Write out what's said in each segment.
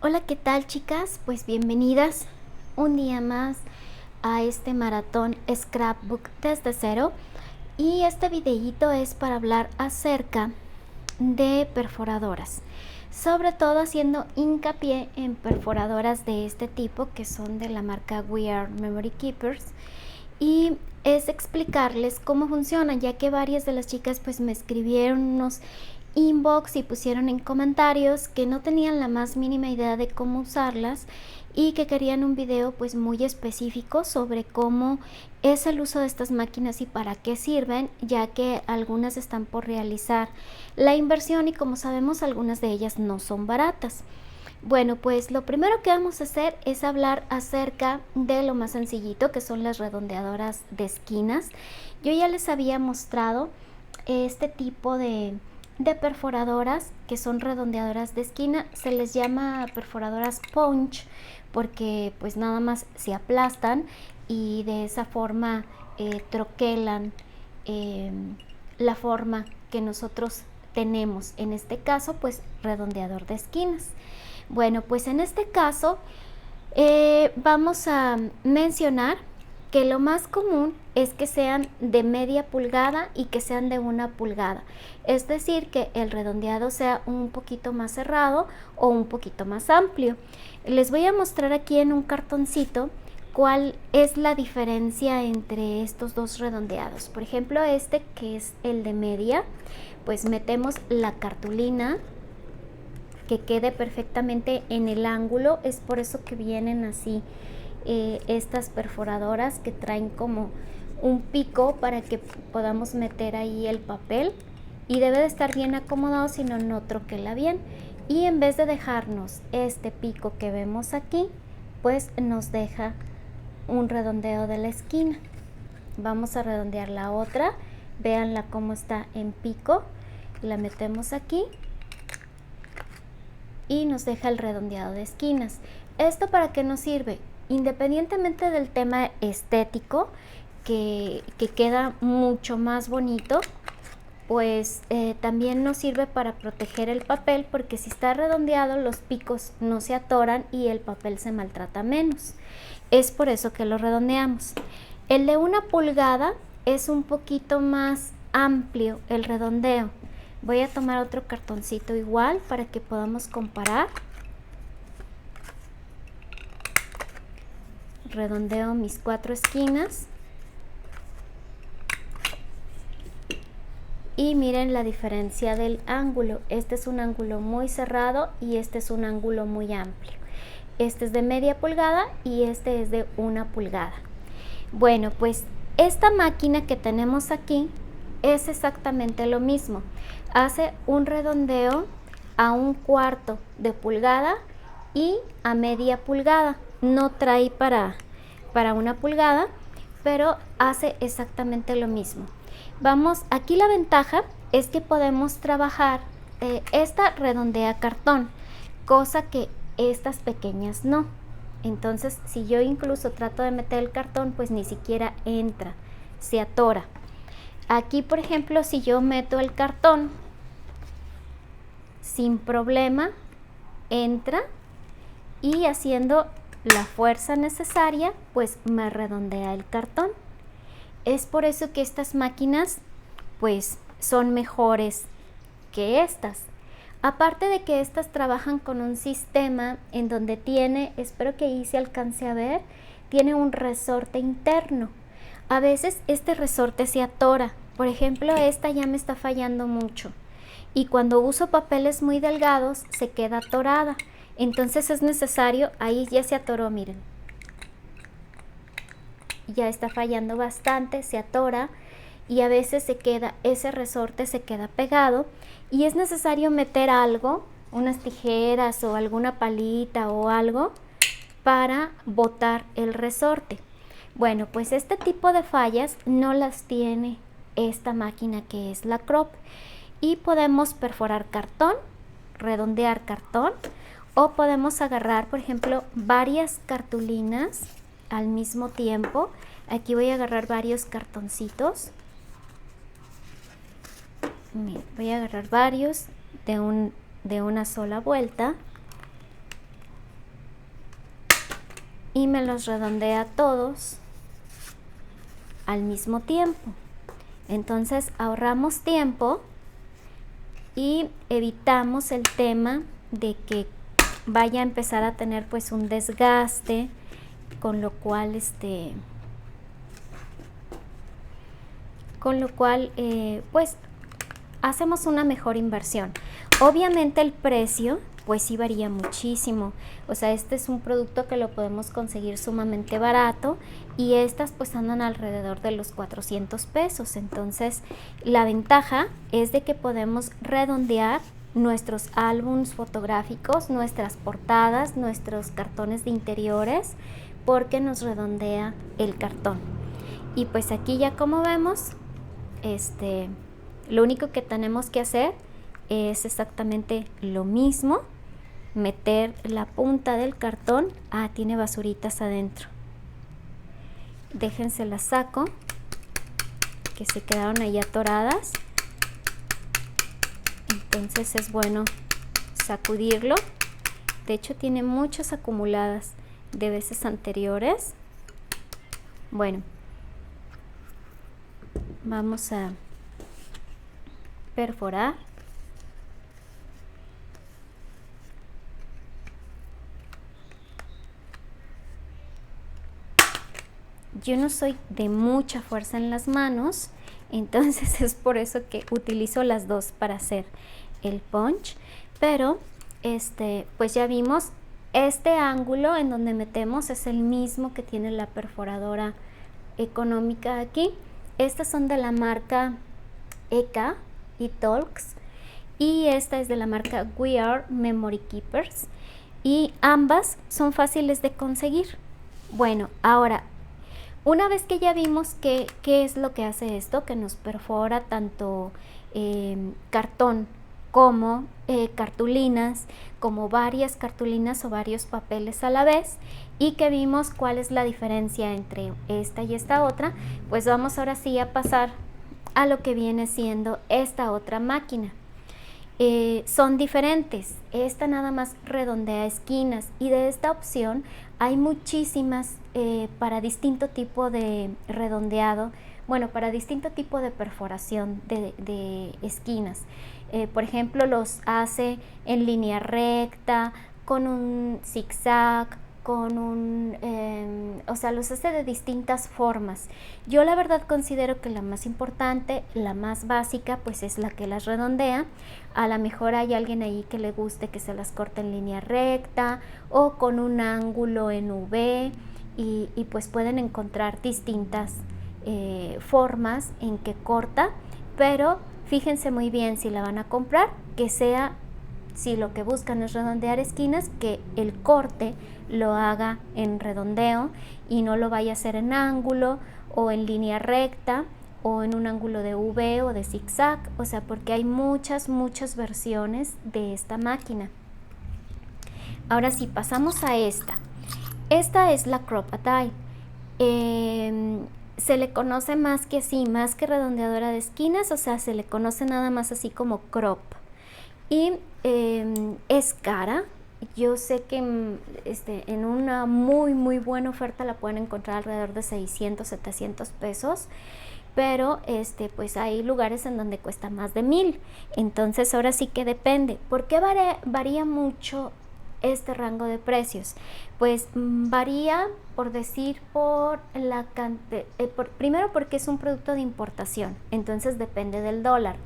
Hola, ¿qué tal, chicas? Pues bienvenidas un día más a este maratón Scrapbook desde cero. Y este videíto es para hablar acerca de perforadoras, sobre todo haciendo hincapié en perforadoras de este tipo que son de la marca We Are Memory Keepers, y es explicarles cómo funcionan, ya que varias de las chicas pues me escribieron unos inbox y pusieron en comentarios que no tenían la más mínima idea de cómo usarlas y que querían un video pues muy específico sobre cómo es el uso de estas máquinas y para qué sirven, ya que algunas están por realizar la inversión y, como sabemos, algunas de ellas no son baratas. Bueno, pues lo primero que vamos a hacer es hablar acerca de lo más sencillito, que son las redondeadoras de esquinas. Yo ya les había mostrado este tipo de perforadoras que son redondeadoras de esquina. Se les llama perforadoras punch porque pues nada más se aplastan y de esa forma troquelan la forma que nosotros tenemos, en este caso pues redondeador de esquinas. Bueno, pues en este caso vamos a mencionar que lo más común es que sean de media pulgada y que sean de 1 pulgada, es decir, que el redondeado sea un poquito más cerrado o un poquito más amplio. Les voy a mostrar aquí en un cartoncito cuál es la diferencia entre estos dos redondeados. Por ejemplo, este que es el de media, pues metemos la cartulina que quede perfectamente en el ángulo. Es por eso que vienen así estas perforadoras que traen como un pico para que podamos meter ahí el papel, y debe de estar bien acomodado, si no, no troquela bien. Y en vez de dejarnos este pico que vemos aquí, pues nos deja un redondeo de la esquina. Vamos a redondear la otra, véanla cómo está en pico, la metemos aquí y nos deja el redondeado de esquinas. ¿Esto para qué nos sirve? Independientemente del tema estético, que queda mucho más bonito, pues también nos sirve para proteger el papel, porque si está redondeado los picos no se atoran y el papel se maltrata menos. Es por eso que lo redondeamos. El de 1 pulgada es un poquito más amplio el redondeo. Voy a tomar otro cartoncito igual para que podamos comparar. Redondeo mis 4 esquinas y miren la diferencia del ángulo. Este es un ángulo muy cerrado y este es un ángulo muy amplio. Este es de media pulgada y este es de 1 pulgada. Bueno, pues esta máquina que tenemos aquí es exactamente lo mismo. Hace un redondeo a 1/4 de pulgada y a media pulgada. No trae para 1 pulgada, pero hace exactamente lo mismo. Vamos, aquí la ventaja es que podemos trabajar, esta redondea cartón, cosa que estas pequeñas no. Entonces, si yo incluso trato de meter el cartón, pues ni siquiera entra, se atora. Aquí, por ejemplo, si yo meto el cartón, sin problema entra, y haciendo la fuerza necesaria, pues me redondea el cartón. Es por eso que estas máquinas pues son mejores que estas. Aparte de que estas trabajan con un sistema en donde tiene, espero que ahí se alcance a ver, tiene un resorte interno. A veces este resorte se atora. Por ejemplo, esta ya me está fallando mucho. Y cuando uso papeles muy delgados se queda atorada. Entonces es necesario, ahí ya se atoró, miren. Ya está fallando bastante, se atora y a veces se queda, ese resorte se queda pegado y es necesario meter algo, unas tijeras o alguna palita o algo para botar el resorte. Bueno, pues este tipo de fallas no las tiene esta máquina, que es la Crop, y podemos perforar cartón, redondear cartón, o podemos agarrar, por ejemplo, varias cartulinas al mismo tiempo. Aquí voy a agarrar varios cartoncitos. Voy a agarrar varios de una sola vuelta y me los redondea todos al mismo tiempo. Entonces ahorramos tiempo y evitamos el tema de que vaya a empezar a tener pues un desgaste, con lo cual pues hacemos una mejor inversión. Obviamente el precio pues sí varía muchísimo, o sea, este es un producto que lo podemos conseguir sumamente barato y estas pues andan alrededor de los 400 pesos. Entonces la ventaja es de que podemos redondear nuestros álbums fotográficos, nuestras portadas, nuestros cartones de interiores, porque nos redondea el cartón. Y pues aquí ya como vemos, lo único que tenemos que hacer es exactamente lo mismo, meter la punta del cartón. Tiene basuritas adentro, déjense las saco, que se quedaron ahí atoradas. Entonces es bueno sacudirlo. De hecho tiene muchas acumuladas de veces anteriores. Bueno, vamos a perforar. Yo no soy de mucha fuerza en las manos, entonces es por eso que utilizo las dos para hacer el punch. Pero pues ya vimos, este ángulo en donde metemos es el mismo que tiene la perforadora económica aquí. Estas son de la marca ECA y Talks, y esta es de la marca We Are Memory Keepers, y ambas son fáciles de conseguir. Bueno, ahora, una vez que ya vimos qué es lo que hace esto, que nos perfora tanto cartón como cartulinas, como varias cartulinas o varios papeles a la vez, y que vimos cuál es la diferencia entre esta y esta otra, pues vamos ahora sí a pasar a lo que viene siendo esta otra máquina. Son diferentes. Esta nada más redondea esquinas, y de esta opción hay muchísimas para distinto tipo de redondeado, bueno, para distinto tipo de perforación de esquinas. Por ejemplo, los hace en línea recta, con un zigzag, con un, o sea, los hace de distintas formas. Yo la verdad considero que la más importante, la más básica, pues es la que las redondea. A lo mejor hay alguien ahí que le guste que se las corte en línea recta o con un ángulo en V, y pues pueden encontrar distintas formas en que corta, pero fíjense muy bien si la van a comprar, que sea, si lo que buscan es redondear esquinas, que el corte lo haga en redondeo y no lo vaya a hacer en ángulo o en línea recta o en un ángulo de V o de zigzag, o sea, porque hay muchas versiones de esta máquina. Ahora sí, pasamos a esta. Esta es la Crop-A-Dye. Se le conoce más que así, más que redondeadora de esquinas, o sea, se le conoce nada más así como crop. Y es cara. Yo sé que en una muy buena oferta la pueden encontrar alrededor de 600, 700 pesos. Pero pues hay lugares en donde cuesta más de 1000. Entonces ahora sí que depende. ¿Por qué varía mucho este rango de precios? Pues varía, por decir, por la cantidad, primero porque es un producto de importación, entonces depende del dólar.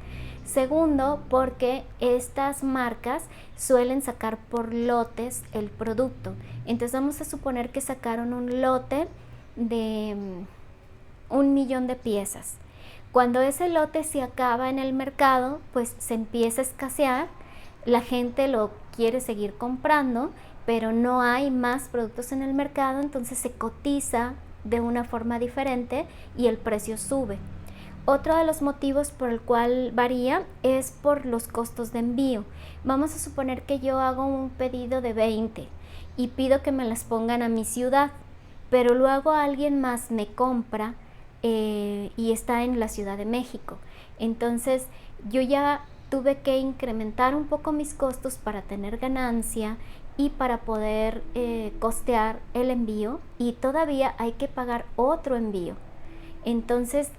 Segundo, porque estas marcas suelen sacar por lotes el producto. Entonces vamos a suponer que sacaron un lote de 1,000,000 de piezas. Cuando ese lote se acaba en el mercado, pues se empieza a escasear, la gente lo quiere seguir comprando, pero no hay más productos en el mercado, entonces se cotiza de una forma diferente y el precio sube. Otro de los motivos por el cual varía es por los costos de envío. Vamos a suponer que yo hago un pedido de 20 y pido que me las pongan a mi ciudad, pero luego alguien más me compra y está en la Ciudad de México. Entonces yo ya tuve que incrementar un poco mis costos para tener ganancia y para poder costear el envío, y todavía hay que pagar otro envío. Entonces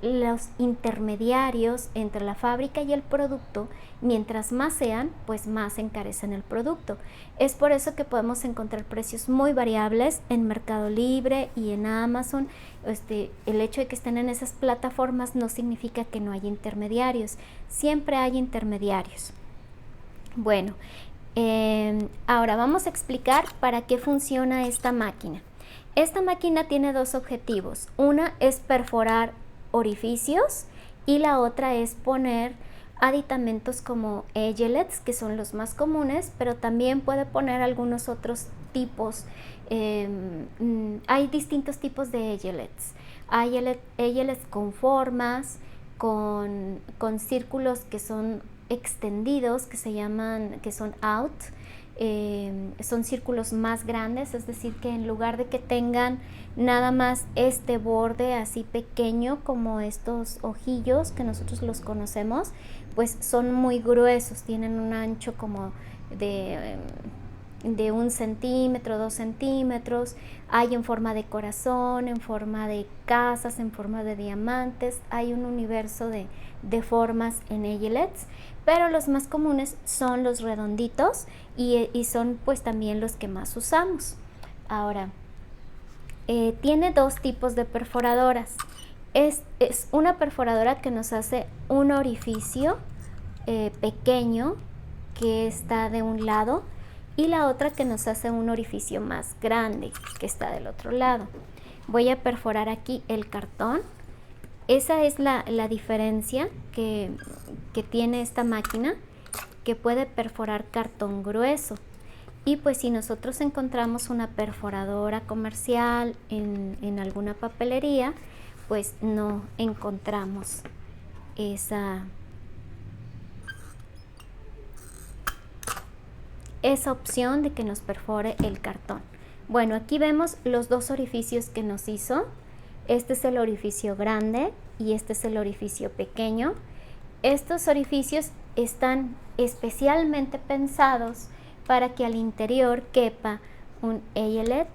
los intermediarios entre la fábrica y el producto, mientras más sean, pues más encarecen el producto. Es por eso que podemos encontrar precios muy variables en Mercado Libre y en Amazon. El hecho de que estén en esas plataformas no significa que no haya intermediarios. Siempre hay intermediarios. Bueno, ahora vamos a explicar para qué funciona esta máquina. Esta máquina tiene dos objetivos. Una es perforar orificios y la otra es poner aditamentos como eyelets, que son los más comunes, pero también puede poner algunos otros tipos. Hay distintos tipos de eyelets. Hay eyelets con formas, con círculos que son extendidos, que son out. Son círculos más grandes, es decir, que en lugar de que tengan nada más este borde así pequeño como estos ojillos que nosotros los conocemos, pues son muy gruesos, tienen un ancho como de 1 centímetro, 2 centímetros. Hay en forma de corazón, en forma de casas, en forma de diamantes. Hay un universo de formas en eyelets, pero los más comunes son los redonditos y son pues también los que más usamos. Ahora, tiene dos tipos de perforadoras. Es una perforadora que nos hace un orificio pequeño que está de un lado, y la otra que nos hace un orificio más grande que está del otro lado. Voy a perforar aquí el cartón. Esa es la diferencia que tiene esta máquina, que puede perforar cartón grueso. Y pues si nosotros encontramos una perforadora comercial en alguna papelería, pues no encontramos esa opción de que nos perfore el cartón. Bueno, aquí vemos los dos orificios que nos hizo. Este es el orificio grande y este es el orificio pequeño. Estos orificios están especialmente pensados para que al interior quepa un eyelet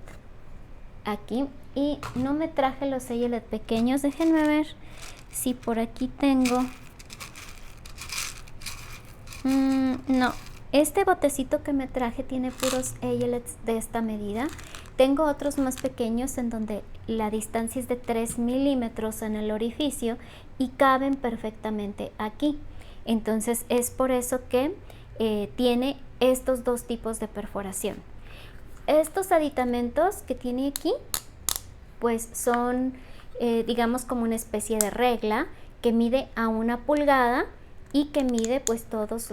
aquí. Y no me traje los eyelet pequeños, déjenme ver si por aquí tengo. No, este botecito que me traje tiene puros eyelets de esta medida. Tengo otros más pequeños en donde la distancia es de 3 milímetros en el orificio y caben perfectamente aquí. Entonces es por eso que tiene estos dos tipos de perforación. Estos aditamentos que tiene aquí pues son digamos como una especie de regla que mide a 1 pulgada y que mide pues todas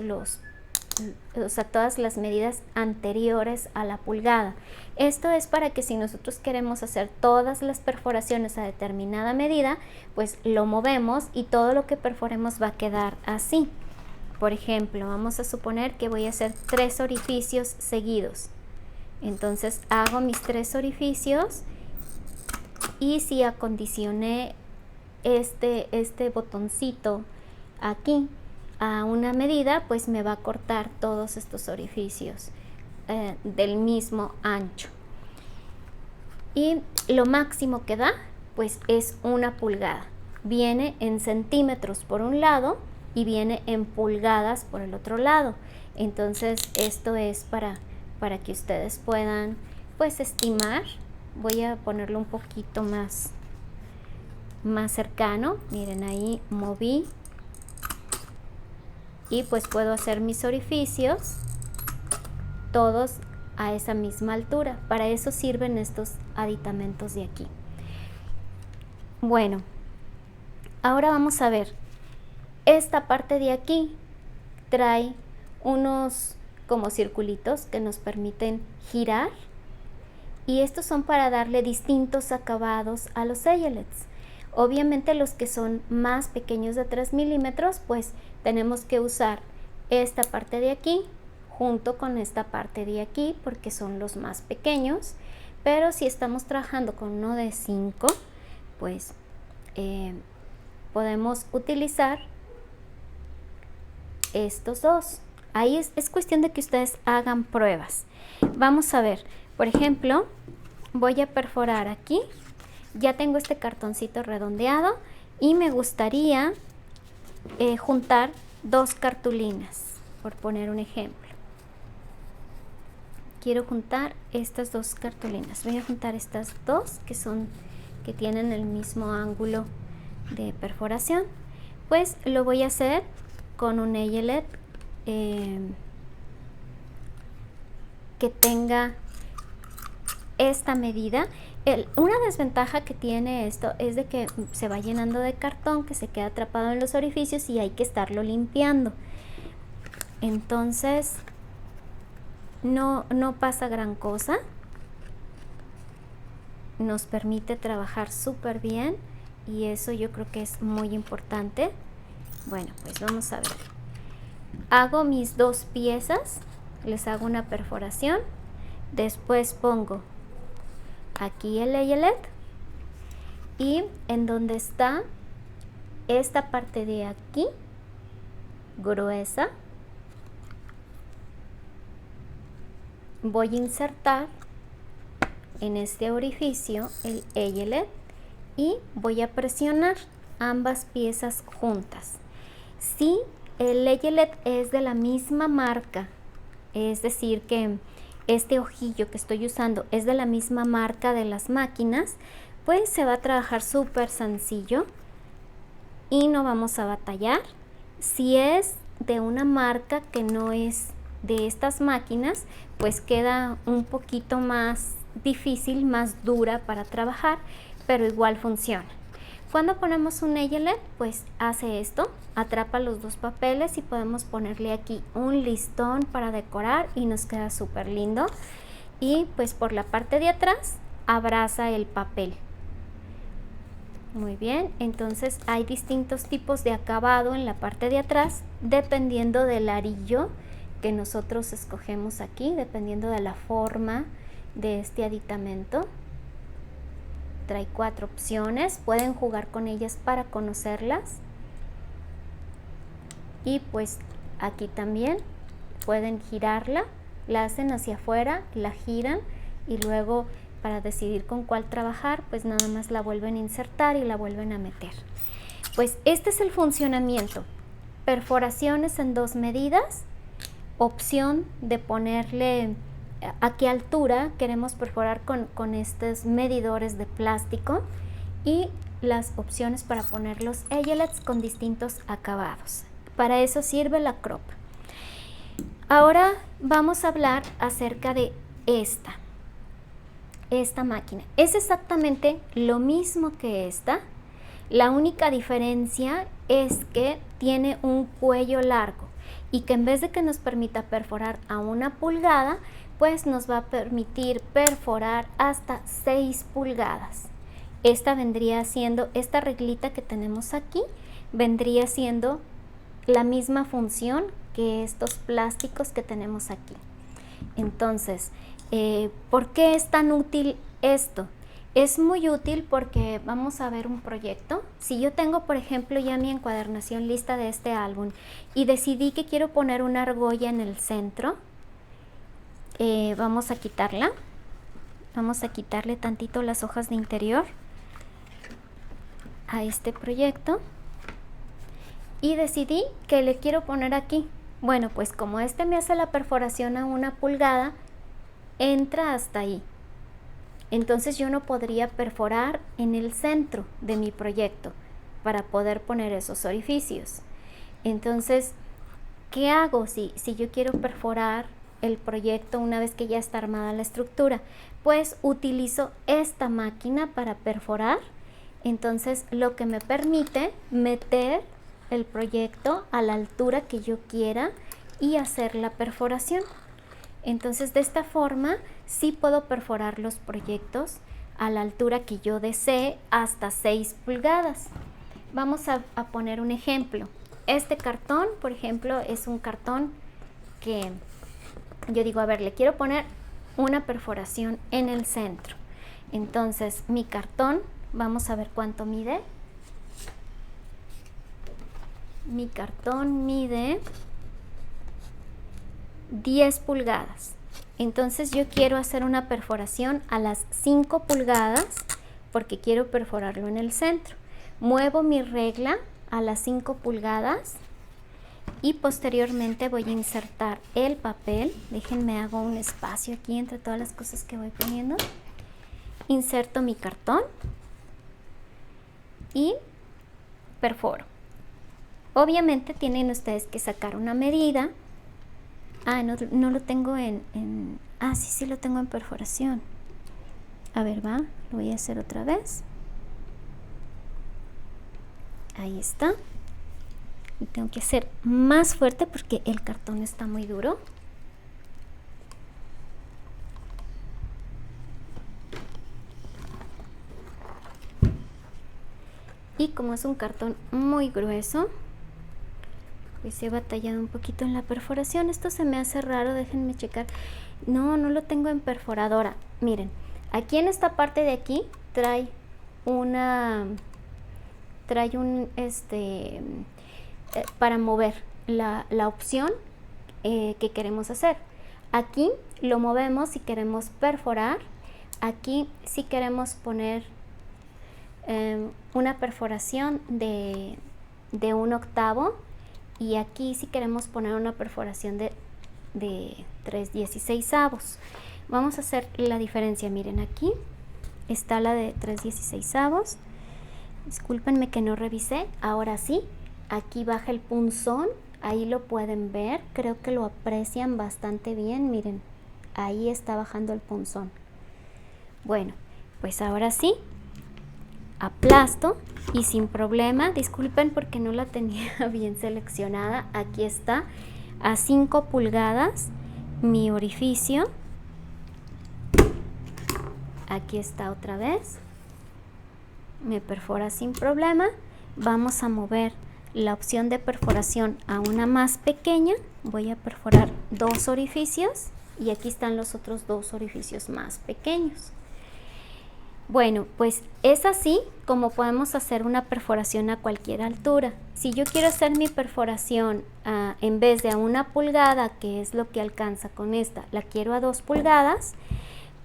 las medidas anteriores a la pulgada. Esto es para que si nosotros queremos hacer todas las perforaciones a determinada medida, pues lo movemos y todo lo que perforemos va a quedar así. Por ejemplo, vamos a suponer que voy a hacer 3 orificios seguidos. Entonces hago mis 3 orificios, y si acondicioné este botoncito aquí a una medida, pues me va a cortar todos estos orificios del mismo ancho. Y lo máximo que da pues es 1 pulgada. Viene en centímetros por un lado y viene en pulgadas por el otro lado. Entonces esto es para que ustedes puedan pues estimar. Voy a ponerlo un poquito más cercano. Miren, ahí moví y pues puedo hacer mis orificios todos a esa misma altura. Para eso sirven estos aditamentos de aquí. Bueno, ahora vamos a ver. Esta parte de aquí trae unos como circulitos que nos permiten girar, y estos son para darle distintos acabados a los eyelets. Obviamente los que son más pequeños de 3 milímetros, pues tenemos que usar esta parte de aquí junto con esta parte de aquí porque son los más pequeños. Pero si estamos trabajando con uno de 5, pues podemos utilizar estos dos. Ahí es cuestión de que ustedes hagan pruebas. Vamos a ver, por ejemplo, voy a perforar aquí. Ya tengo este cartoncito redondeado y me gustaría juntar dos cartulinas, por poner un ejemplo. Quiero juntar estas dos cartulinas. Voy a juntar estas dos que tienen el mismo ángulo de perforación. Pues lo voy a hacer con un eyelet que tenga esta medida. Una desventaja que tiene esto es de que se va llenando de cartón, que se queda atrapado en los orificios y hay que estarlo limpiando. Entonces no pasa gran cosa. Nos permite trabajar súper bien y eso yo creo que es muy importante. Bueno, pues vamos a ver. Hago mis dos piezas, les hago una perforación, después pongo aquí el eyelet y en donde está esta parte de aquí gruesa voy a insertar en este orificio el eyelet y voy a presionar ambas piezas juntas. Si el eyelet es de la misma marca, es decir que este ojillo que estoy usando es de la misma marca de las máquinas, pues se va a trabajar súper sencillo y no vamos a batallar. Si es de una marca que no es de estas máquinas, pues queda un poquito más difícil, más dura para trabajar, pero igual funciona. Cuando ponemos un eyelet, pues hace esto, atrapa los dos papeles y podemos ponerle aquí un listón para decorar y nos queda súper lindo. Y pues por la parte de atrás abraza el papel. Muy bien, entonces hay distintos tipos de acabado en la parte de atrás dependiendo del arillo que nosotros escogemos aquí, dependiendo de la forma de este aditamento. Trae 4 opciones, pueden jugar con ellas para conocerlas. Y pues aquí también pueden girarla, la hacen hacia afuera, la giran y luego para decidir con cuál trabajar, pues nada más la vuelven a insertar y la vuelven a meter. Pues este es el funcionamiento. Perforaciones en 2 medidas, opción de ponerle a qué altura queremos perforar con estos medidores de plástico y las opciones para poner los eyelets con distintos acabados. Para eso sirve la crop. Ahora vamos a hablar acerca de esta máquina. Es exactamente lo mismo que esta. La única diferencia es que tiene un cuello largo y que en vez de que nos permita perforar a 1 pulgada, pues nos va a permitir perforar hasta 6 pulgadas. Esta vendría siendo, esta reglita que tenemos aquí, vendría siendo la misma función que estos plásticos que tenemos aquí. Entonces, ¿por qué es tan útil esto? Es muy útil porque vamos a ver un proyecto. Si yo tengo, por ejemplo, ya mi encuadernación lista de este álbum y decidí que quiero poner una argolla en el centro, vamos a quitarla. Vamos a quitarle tantito las hojas de interior a este proyecto. Y decidí que le quiero poner aquí. Bueno, pues como este me hace la perforación a 1 pulgada, entra hasta ahí. Entonces yo no podría perforar en el centro de mi proyecto para poder poner esos orificios. Entonces, ¿qué hago si yo quiero perforar el proyecto una vez que ya está armada la estructura? Pues utilizo esta máquina para perforar. Entonces lo que me permite meter el proyecto a la altura que yo quiera y hacer la perforación. Entonces de esta forma sí puedo perforar los proyectos a la altura que yo desee hasta 6 pulgadas. Vamos a poner un ejemplo. Este cartón, por ejemplo, es un cartón que yo digo, a ver, le quiero poner una perforación en el centro. Entonces mi cartón, vamos a ver cuánto mide. Mi cartón mide 10 pulgadas. Entonces yo quiero hacer una perforación a las 5 pulgadas porque quiero perforarlo en el centro. Muevo mi regla a las 5 pulgadas y posteriormente voy a insertar el papel. Déjenme hago un espacio aquí entre todas las cosas que voy poniendo. Inserto mi cartón y perforo. Obviamente tienen ustedes que sacar una medida. No lo tengo sí lo tengo en perforación. A ver, lo voy a hacer otra vez. Ahí está. Y tengo que hacer más fuerte porque el cartón está muy duro. Y como es un cartón muy grueso, pues he batallado un poquito en la perforación. Esto se me hace raro, déjenme checar. No lo tengo en perforadora. Miren, aquí en esta parte de aquí trae para mover la opción que queremos hacer. Aquí lo movemos si queremos perforar. Aquí si queremos poner una perforación de 1/8, y aquí si queremos poner una perforación de 3/16. Vamos a hacer la diferencia. Miren, aquí está la de 3/16. Discúlpenme que no revisé. Ahora sí, aquí baja el punzón, ahí lo pueden ver, creo que lo aprecian bastante bien. Miren, ahí está bajando el punzón. Bueno, pues ahora sí aplasto y sin problema. Disculpen porque no la tenía bien seleccionada. Aquí está a 5 pulgadas mi orificio. Aquí está otra vez. Me perfora sin problema. Vamos a mover la opción de perforación a una más pequeña. Voy a perforar 2 orificios y aquí están los otros 2 orificios más pequeños. Bueno, pues es así como podemos hacer una perforación a cualquier altura. Si yo quiero hacer mi perforación en vez de a 1 pulgada, que es lo que alcanza con esta, la quiero a 2 pulgadas,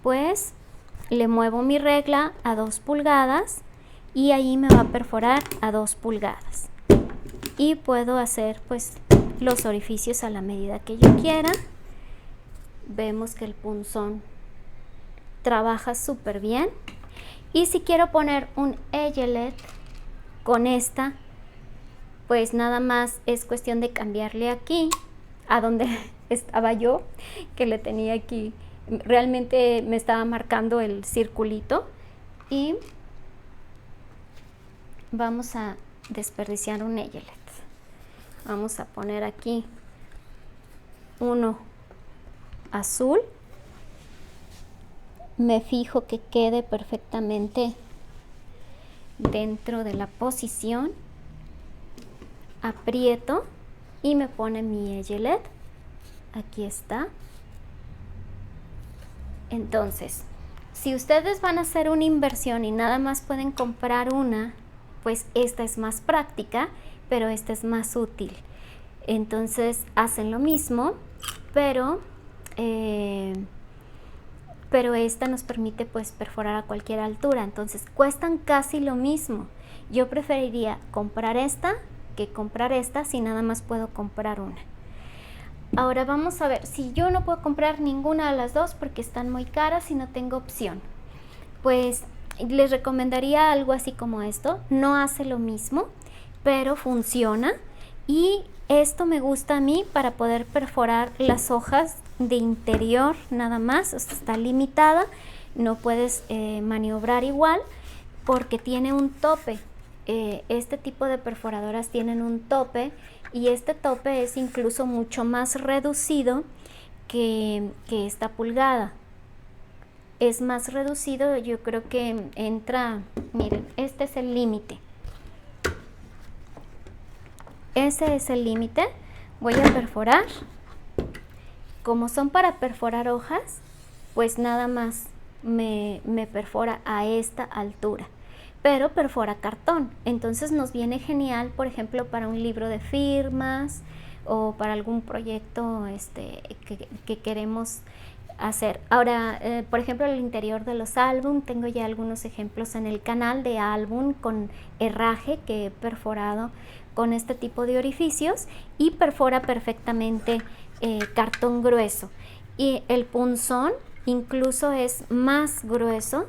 pues le muevo mi regla a 2 pulgadas y ahí me va a perforar a 2 pulgadas. Y puedo hacer pues los orificios a la medida que yo quiera. Vemos que el punzón trabaja súper bien. Y si quiero poner un eyelet con esta, pues nada más es cuestión de cambiarle aquí a donde estaba yo, que le tenía aquí. Realmente me estaba marcando el circulito y vamos a desperdiciar un eyelet. Vamos a poner aquí uno azul. Me fijo que quede perfectamente dentro de la posición. Aprieto y me pone mi eyelet. Aquí está. Entonces, si ustedes van a hacer una inversión y nada más pueden comprar una, pues esta es más práctica, pero esta es más útil. Entonces hacen lo mismo, pero esta nos permite pues perforar a cualquier altura. Entonces cuestan casi lo mismo. Yo preferiría comprar esta que comprar esta si nada más puedo comprar una. Ahora vamos a ver, si yo no puedo comprar ninguna de las dos porque están muy caras y no tengo opción, pues les recomendaría algo así como esto. No hace lo mismo, pero funciona, y esto me gusta a mí para poder perforar las hojas de interior nada más. Está limitada, no puedes maniobrar igual porque tiene un tope. Este tipo de perforadoras tienen un tope, y este tope es incluso mucho más reducido que esta pulgada. Es más reducido, yo creo que entra, miren, este es el límite. Ese es el límite. Voy a perforar. Como son para perforar hojas, pues nada más me perfora a esta altura, pero perfora cartón. Entonces nos viene genial, por ejemplo, para un libro de firmas, o para algún proyecto que queremos hacer. Ahora, por ejemplo, el interior de los álbum, tengo ya algunos ejemplos en el canal de álbum con herraje que he perforado con este tipo de orificios y perfora perfectamente cartón grueso. Y el punzón incluso es más grueso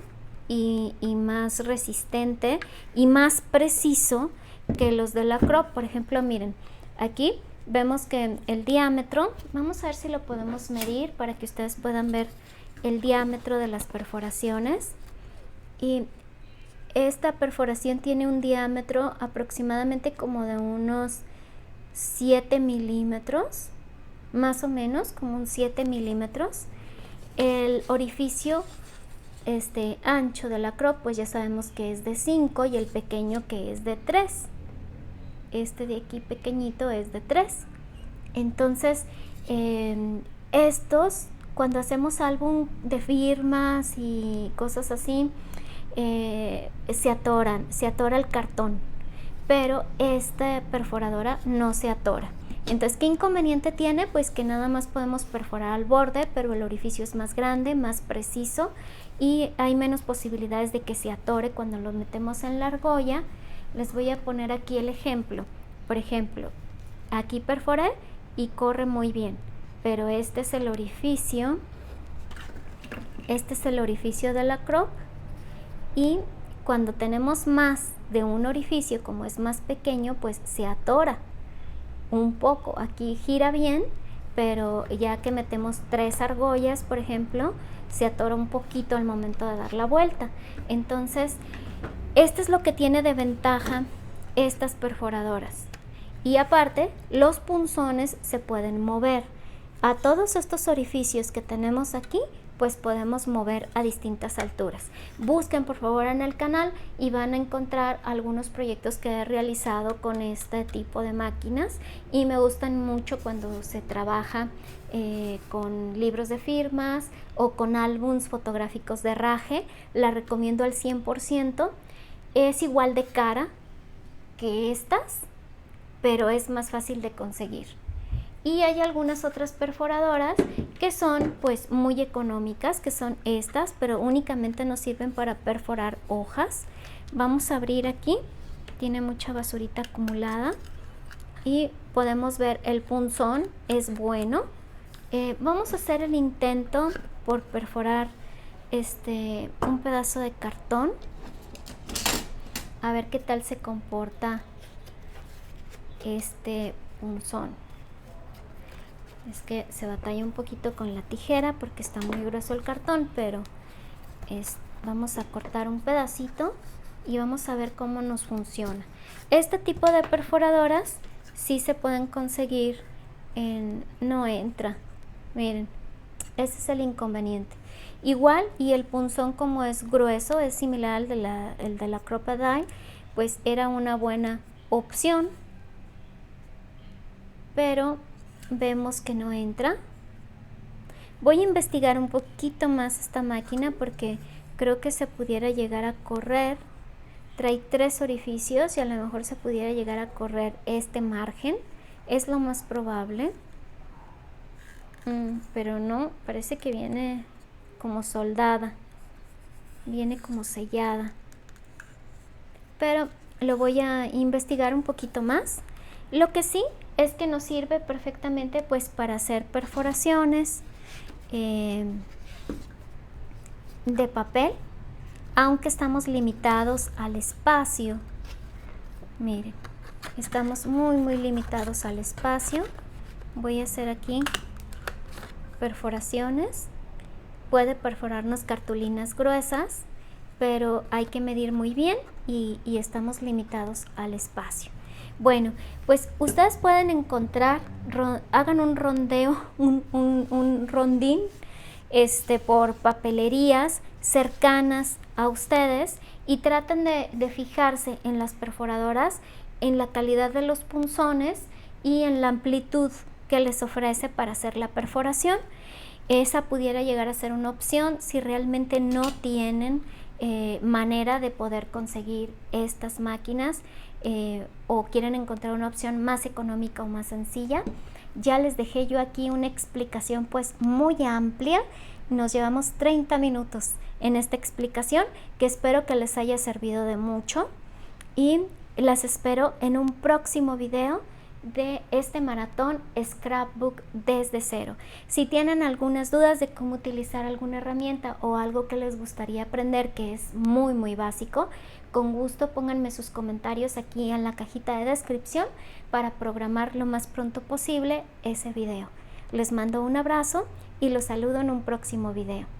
y más resistente y más preciso que los de la crop. Por ejemplo, miren, aquí vemos que el diámetro, vamos a ver si lo podemos medir para que ustedes puedan ver el diámetro de las perforaciones. Y esta perforación tiene un diámetro aproximadamente como de unos 7 milímetros, más o menos, como un 7 milímetros. El orificio ancho de la crop, pues ya sabemos que es de 5 y el pequeño que es de 3. Este de aquí pequeñito es de 3. Entonces, estos, cuando hacemos álbum de firmas y cosas así, se atora el cartón, pero esta perforadora no se atora. Entonces, ¿qué inconveniente tiene? Pues que nada más podemos perforar al borde, pero el orificio es más grande, más preciso y hay menos posibilidades de que se atore cuando lo metemos en la argolla. Les voy a poner aquí el ejemplo. Por ejemplo, aquí perforé y corre muy bien, pero este es el orificio de la crop, y cuando tenemos más de un orificio, como es más pequeño, pues se atora un poco. Aquí gira bien, pero ya que metemos 3 argollas, por ejemplo, se atora un poquito al momento de dar la vuelta. Entonces, esto es lo que tiene de ventaja estas perforadoras. Y aparte, los punzones se pueden mover. A todos estos orificios que tenemos aquí, pues podemos mover a distintas alturas. Busquen por favor en el canal y van a encontrar algunos proyectos que he realizado con este tipo de máquinas y me gustan mucho cuando se trabaja con libros de firmas o con álbums fotográficos de herraje. La recomiendo al 100%. Es igual de cara que estas, pero es más fácil de conseguir. Y hay algunas otras perforadoras que son pues muy económicas, que son estas, pero únicamente nos sirven para perforar hojas. Vamos a abrir aquí, tiene mucha basurita acumulada y podemos ver el punzón es bueno. Vamos a hacer el intento por perforar un pedazo de cartón, a ver qué tal se comporta este punzón. Es que se batalla un poquito con la tijera porque está muy grueso el cartón, pero vamos a cortar un pedacito y vamos a ver cómo nos funciona. Este tipo de perforadoras sí se pueden conseguir no entra, miren, ese es el inconveniente. Igual, y el punzón, como es grueso, es similar al de la Crop-A-Dye, pues era una buena opción, pero vemos que no entra. Voy a investigar un poquito más esta máquina porque creo que se pudiera llegar a correr. Trae 3 orificios y a lo mejor se pudiera llegar a correr este margen, es lo más probable. Pero no, parece que viene como soldada, viene como sellada, pero lo voy a investigar un poquito más. Lo que sí es que nos sirve perfectamente pues para hacer perforaciones de papel, aunque estamos limitados al espacio. Miren, estamos muy limitados al espacio. Voy a hacer aquí perforaciones. Puede perforarnos cartulinas gruesas, pero hay que medir muy bien y estamos limitados al espacio. Bueno, pues ustedes pueden encontrar, hagan un rondeo, un rondín por papelerías cercanas a ustedes y traten de fijarse en las perforadoras, en la calidad de los punzones y en la amplitud que les ofrece para hacer la perforación. Esa pudiera llegar a ser una opción si realmente no tienen manera de poder conseguir estas máquinas o quieren encontrar una opción más económica o más sencilla. Ya les dejé yo aquí una explicación pues muy amplia. Nos llevamos 30 minutos en esta explicación que espero que les haya servido de mucho, y las espero en un próximo video de este maratón Scrapbook desde cero. Si tienen algunas dudas de cómo utilizar alguna herramienta o algo que les gustaría aprender que es muy básico, con gusto pónganme sus comentarios aquí en la cajita de descripción para programar lo más pronto posible ese video. Les mando un abrazo y los saludo en un próximo video.